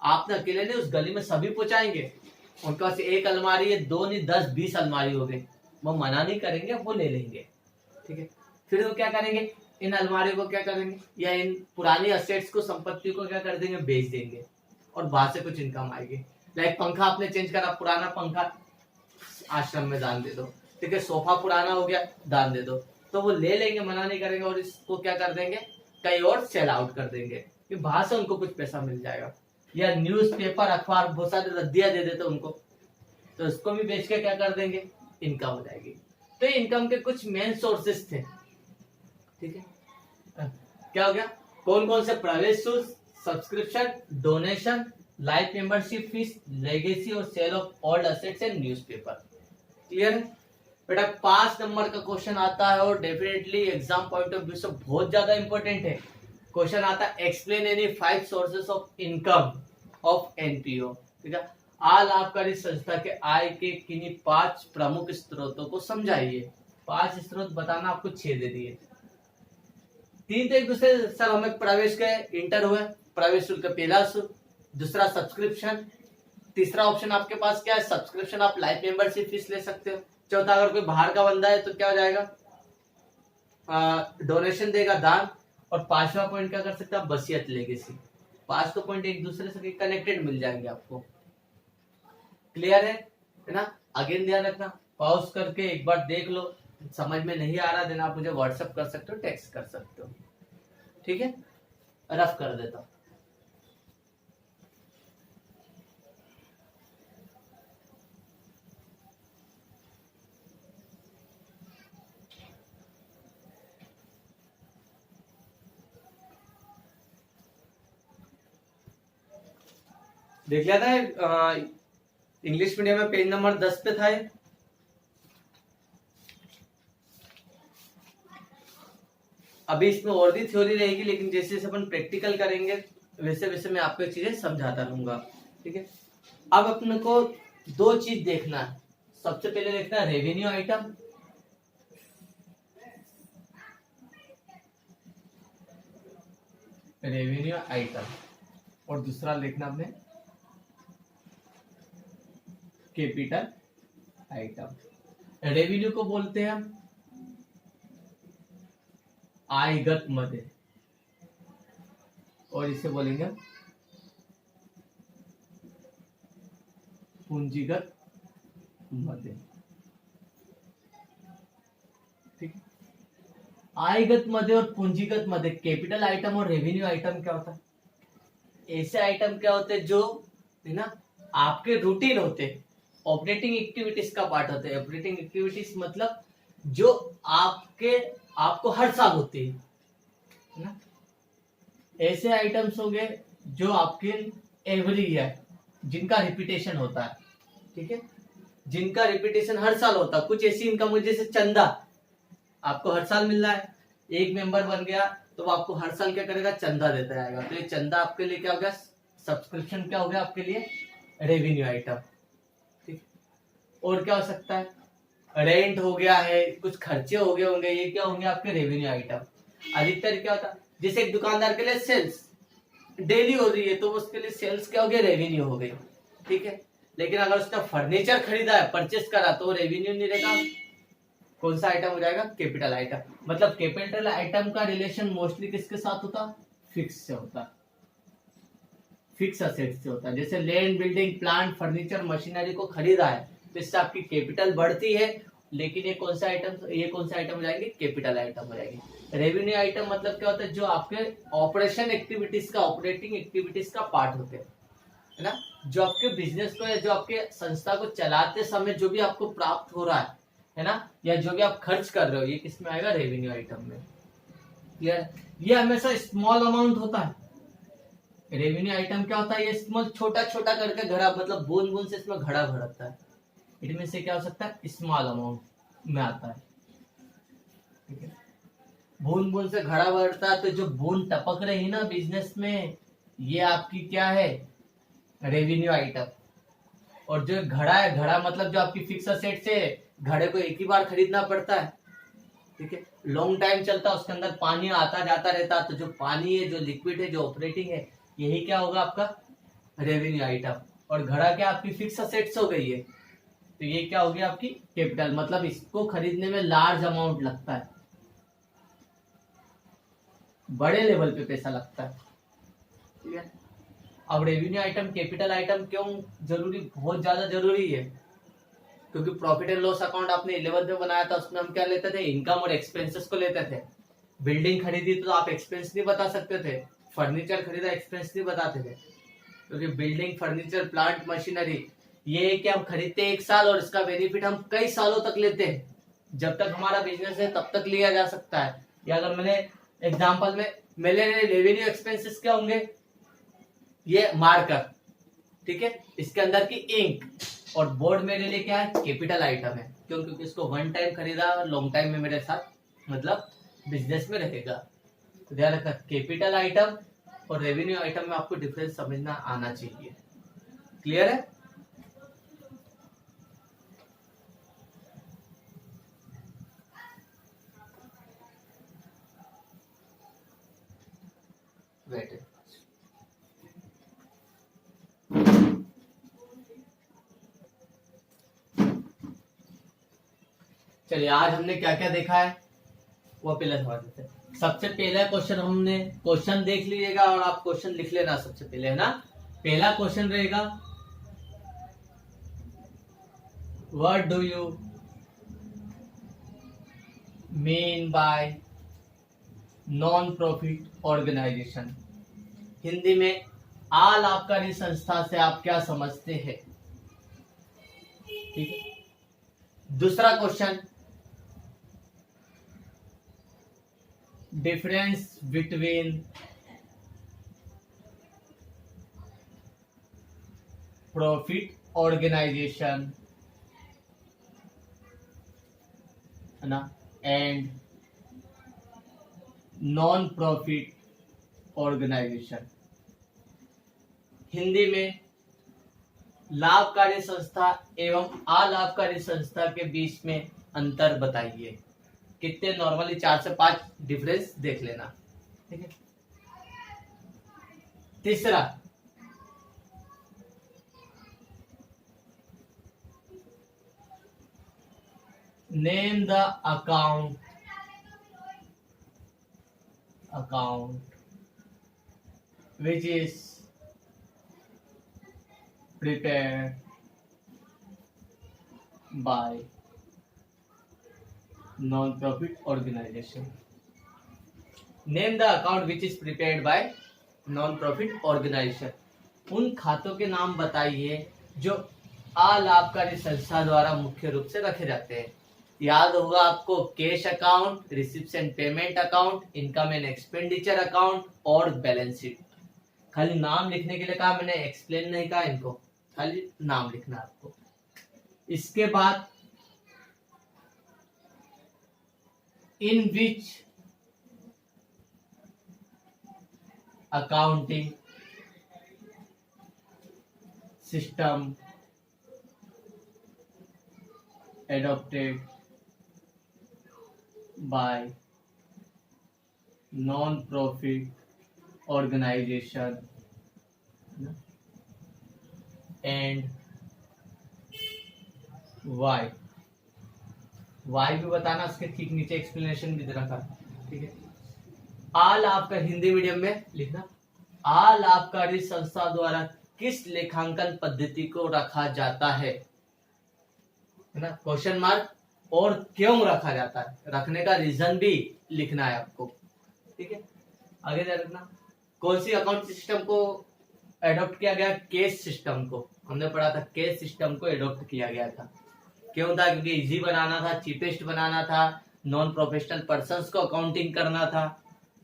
आपने अकेले नहीं, उस गली में सभी पहुंचाएंगे। उनके पास एक अलमारी है, 2 नहीं 10 20 अलमारी हो गई, वो मना नहीं करेंगे, वो ले लेंगे। ठीक है, फिर वो क्या करेंगे, इन अलमारियों को क्या करेंगे, या इन पुरानी असेट्स को, संपत्ति को क्या कर देंगे, बेच देंगे और बाहर से कुछ इनकम आएगी। लाइक पंखा आपने चेंज करा, पुराना पंखा आश्रम में दान दे दो। ठीक है, सोफा पुराना हो गया, दान दे दो। तो वो ले लेंगे, मना नहीं करेंगे, और इसको क्या कर देंगे, कहीं और सेल आउट कर देंगे कि बाहर से उनको कुछ पैसा मिल जाएगा। या न्यूज़पेपर, अखबार, बहुत सारी रद्दियां दे देते उनको, तो इसको भी बेच के क्या कर देंगे, इनकम हो जाएगी। तो इनकम के कुछ मेन सोर्सेस थे। ठीक है, क्या हो गया, कौन कौन से, प्रवेश शुल्क, subscription, donation, life membership fees, legacy और sale of old assets and newspaper. Clear है बेटा? 5 नंबर का क्वेश्चन आता है और definitely exam point of view से बहुत ज्यादा इंपॉर्टेंट है। क्वेश्चन आता है, explain any 5 sources of income of NPO. ठीक है, अलाभकारी संस्था के आय के किन्हीं 5 प्रमुख स्रोतों को समझाइए। 5 स्रोत बताना, आपको 6 दे दिए। 3 तो एक दूसरे, सर हमें प्रवेश के इंटर हुए, प्रवेश शुल्क पहला शुल्क, दूसरा सब्सक्रिप्शन, तीसरा ऑप्शन आपके पास क्या है, सब्सक्रिप्शन, आप लाइफ मेंबरशिप फीस ले सकते हो। चौथा, अगर कोई बाहर का बंदा है तो क्या हो जाएगा, डोनेशन देगा, दान। और 5वां पॉइंट क्या कर सकते हैं आप, वसीयत, लेगेसी। 5 तो पॉइंट एक दूसरे से कनेक्टेड मिल जाएंगे आपको। क्लियर है ना? अगेन ध्यान रखना, पॉज करके एक बार देख लो, समझ में नहीं आ रहा देना आप मुझे व्हाट्सएप कर सकते हो, टेक्स्ट कर सकते हो। ठीक है, रफ कर देता हूं। देख लिया था, इंग्लिश मीडियम में पेज नंबर 10 पे था। अभी इसमें और भी थ्योरी रहेगी, लेकिन जैसे जैसे अपन प्रैक्टिकल करेंगे वैसे वैसे मैं आपको चीजें समझाता रहूंगा। ठीक है, अब अपने को 2 चीज देखना है। सबसे पहले देखना है रेवेन्यू आइटम, रेवेन्यू आइटम, और दूसरा लिखना अपने कैपिटल आइटम। रेवेन्यू को बोलते हैं हम आयगत मद, और इसे बोलेंगे पूंजीगत मद। ठीक है, आयगत मद और पूंजीगत मद, कैपिटल आइटम और रेवेन्यू आइटम क्या होता है, ऐसे आइटम क्या होते हैं जो है ना आपके रूटीन होते, ऑपरेटिंग एक्टिविटीज का पार्ट होते हैं। ऑपरेटिंग एक्टिविटीज मतलब जो आपको हर साल होती है ना, ऐसे आइटम्स हो गए जो आपके एवरी ईयर, जिनका रिपीटेशन होता है। ठीक है, जिनका रिपीटेशन हर साल होता है। कुछ ऐसी इनकम हो जैसे चंदा, आपको हर साल मिल रहा है, एक मेंबर बन गया तो वो आपको हर साल क्या करेगा, चंदा देता जाएगा। तो ये चंदा आपके लिए क्या हो गया, सब्सक्रिप्शन क्या हो गया आपके लिए, रेवेन्यू आइटम। ठीक, और क्या हो सकता है, रेंट हो गया है, कुछ खर्चे हो गए होंगे, ये क्या होंगे आपके रेवेन्यू आइटम। अधिकतर क्या होता है, जैसे एक दुकानदार के लिए सेल्स डेली हो रही है तो उसके लिए सेल्स क्या हो गया, रेवेन्यू हो गई। ठीक है, लेकिन अगर उसने फर्नीचर खरीदा है, परचेस करा, तो रेवेन्यू नहीं रहेगा। कौन सा आइटम हो जाएगा, कैपिटल आइटम। मतलब कैपिटल आइटम का रिलेशन मोस्टली किसके साथ होता, फिक्स से होता, फिक्स असेट से होता है। जैसे land, building, plant, furniture, machinery को खरीदा है तो इससे आपकी कैपिटल बढ़ती है, लेकिन ये कौन सा आइटम हो जाएंगे, कैपिटल आइटम हो जाएगी। रेवेन्यू आइटम मतलब क्या होता है, जो आपके ऑपरेशन एक्टिविटीज का, ऑपरेटिंग एक्टिविटीज का पार्ट होते हैं, है ना, जो आपके बिजनेस को या जो आपके संस्था को चलाते समय जो भी आपको प्राप्त हो रहा है ना, या जो भी आप खर्च कर रहे हो, ये किस में आएगा, रेवेन्यू आइटम में। ये हमेशा स्मॉल अमाउंट होता है। रेवेन्यू आइटम क्या होता है, ये स्मॉल, छोटा छोटा करके घड़ा, मतलब बूंद बूंद से इसमें घड़ा भरता है। इनमें से क्या हो सकता है, स्मॉल अमाउंट में आता है। ठीक है, बूंद बूंद से घड़ा भरता है, तो जो बूंद टपक रही है ना बिजनेस में, ये आपकी क्या है, रेवेन्यू आइटम। और जो घड़ा है, घड़ा मतलब जो आपकी फिक्स असेट से, घड़े को एक ही बार खरीदना पड़ता है। ठीक है, लॉन्ग टाइम चलता है, उसके अंदर पानी आता जाता रहता है, तो जो पानी है, जो लिक्विड है, जो ऑपरेटिंग है, यही क्या होगा आपका रेवेन्यू आइटम, और घड़ा क्या आपकी फिक्स असेट्स हो गई है, तो ये क्या होगी आपकी कैपिटल, मतलब इसको खरीदने में लार्ज अमाउंट लगता है, बड़े लेवल पे पैसा लगता है, ठीक है। अब रेवेन्यू आइटम कैपिटल आइटम क्यों जरूरी, बहुत ज्यादा जरूरी है, क्योंकि प्रॉफिट एंड लॉस अकाउंट आपने 11th में बनाया था, उसमें हम क्या लेते थे, इनकम और एक्सपेंसेस को लेते थे। बिल्डिंग खरीदी तो आप एक्सपेंस नहीं बता सकते थे, फर्नीचर खरीदा एक्सपेंस नहीं बताते थे, क्योंकि बिल्डिंग, फर्नीचर, प्लांट, मशीनरी, ये कि हम खरीदते हैं 1 साल और इसका बेनिफिट हम कई सालों तक लेते हैं, जब तक हमारा बिजनेस है तब तक लिया जा सकता है। या अगर मैंने एग्जांपल में मेरे रेवेन्यू एक्सपेंसेस क्या होंगे, ये मार्कर, ठीक है, इसके अंदर की इंक, और बोर्ड मेरे लिए क्या है, कैपिटल आइटम है, क्यों, क्योंकि इसको वन टाइम खरीदा और लॉन्ग टाइम में मेरे साथ मतलब बिजनेस में रहेगा। तो ध्यान रखना, कैपिटल आइटम और रेवेन्यू आइटम में आपको डिफरेंस समझना आना चाहिए। क्लियर है? वेट, चलिए आज हमने क्या क्या देखा है वो पहले समझ लेते हैं। सबसे पहला क्वेश्चन हमने, क्वेश्चन देख लीजिएगा और आप क्वेश्चन लिख लेना सबसे पहले, है ना। पहला क्वेश्चन रहेगा, what do you mean by non profit organisation, Hindi में अलाभकारी संस्था से आप क्या समझते हैं, ठीक है। दूसरा question, difference between profit organisation, है ना, and non profit organisation, Hindi में लाभकारी संस्था एवं अलाभकारी संस्था के बीच में अंतर बताइए। कितने, नॉर्मली 4 से 5 डिफरेंस देख लेना, ठीक है। तीसरा, name the account which is prepared by non-profit organization. Name the account which is prepared by non-profit organization. उन खातों के नाम बताइए जो अलाभकारी संस्था द्वारा मुख्य रूप से रखे जाते हैं। याद होगा आपको, cash account, receipt and payment account, income and expenditure account और बैलेंस शीट। खाली नाम लिखने के लिए कहा मैंने, एक्सप्लेन नहीं कहा इनको, खाली नाम लिखना आपको। इसके बाद, in which accounting system adopted by non-profit organization and why भी बताना, उसके ठीक नीचे एक्सप्लेनेशन भी दे रखा, ठीक है। अलाभकारी, हिंदी मीडियम में लिखना, अलाभकारी संस्था द्वारा किस लेखांकन पद्धति को रखा जाता है ना, क्वेश्चन मार्क, और क्यों रखा जाता है, रखने का रीजन भी लिखना है आपको, ठीक है। आगे देखना, कौन सी अकाउंट सिस्टम को एडॉप्ट किया गया, केस सिस्टम को, हमने पढ़ा था केस सिस्टम को एडॉप्ट किया गया था। क्यों था, क्योंकि इजी बनाना था, चीपेस्ट बनाना था, नॉन प्रोफेशनल पर्संस को अकाउंटिंग करना था,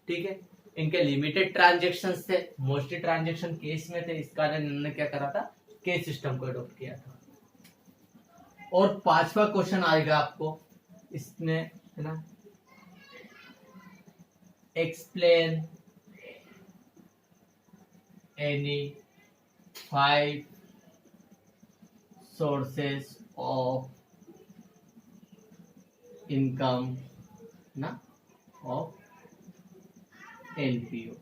ठीक है। इनके लिमिटेड ट्रांजेक्शन्स थे, मोस्टली ट्रांजेक्शन केस में थे, इस कारण इन्होंने क्या करा था, केस सिस्टम को एडॉप्ट किया था। और 5वां क्वेश्चन आएगा आपको इसमें, है ना, explain any 5 sources of income ना ऑफ एनपीओ।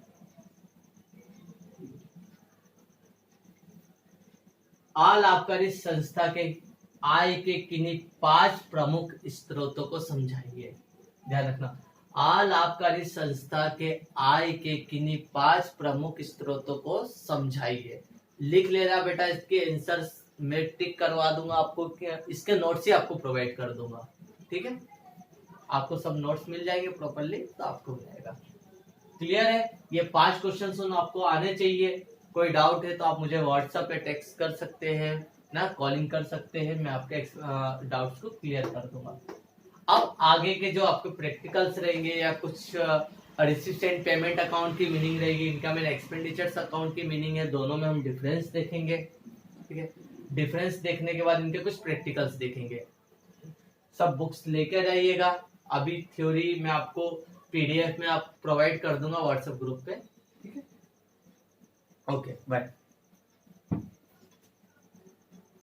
अलाभकारी संस्था के आय के किन्हीं 5 प्रमुख स्रोतों को समझाइए। ध्यान रखना, अलाभकारी संस्था के आय के किन्हीं 5 प्रमुख स्रोतों को समझाइए। लिख लेना बेटा, इसके आंसर मैं टिक करवा दूंगा आपको, इसके नोट्स ही आपको प्रोवाइड कर दूंगा। ठीक है, आपको सब नोट्स मिल जाएंगे प्रॉपरली, तो आपको मिलेगा। क्लियर है? ये 5 क्वेश्चन आपको आने चाहिए। कोई डाउट है तो आप मुझे व्हाट्सएप पे टेक्स्ट कर सकते हैं ना, कॉलिंग कर सकते हैं, मैं आपके डाउट्स को क्लियर कर दूंगा। अब आगे के जो आपके प्रैक्टिकल्स रहेंगे या कुछ रिसिप्ट पेमेंट अकाउंट की मीनिंग रहेगी, इनकम एंड एक्सपेंडिचर्स अकाउंट की मीनिंग है, दोनों में हम डिफरेंस देखेंगे। ठीक है, डिफरेंस देखने के बाद इनके कुछ प्रैक्टिकल्स देखेंगे। सब बुक्स लेकर आइएगा। अभी थ्योरी मैं आपको पीडीएफ में आप प्रोवाइड कर दूंगा व्हाट्सएप ग्रुप पे। ठीक है, ओके बाय।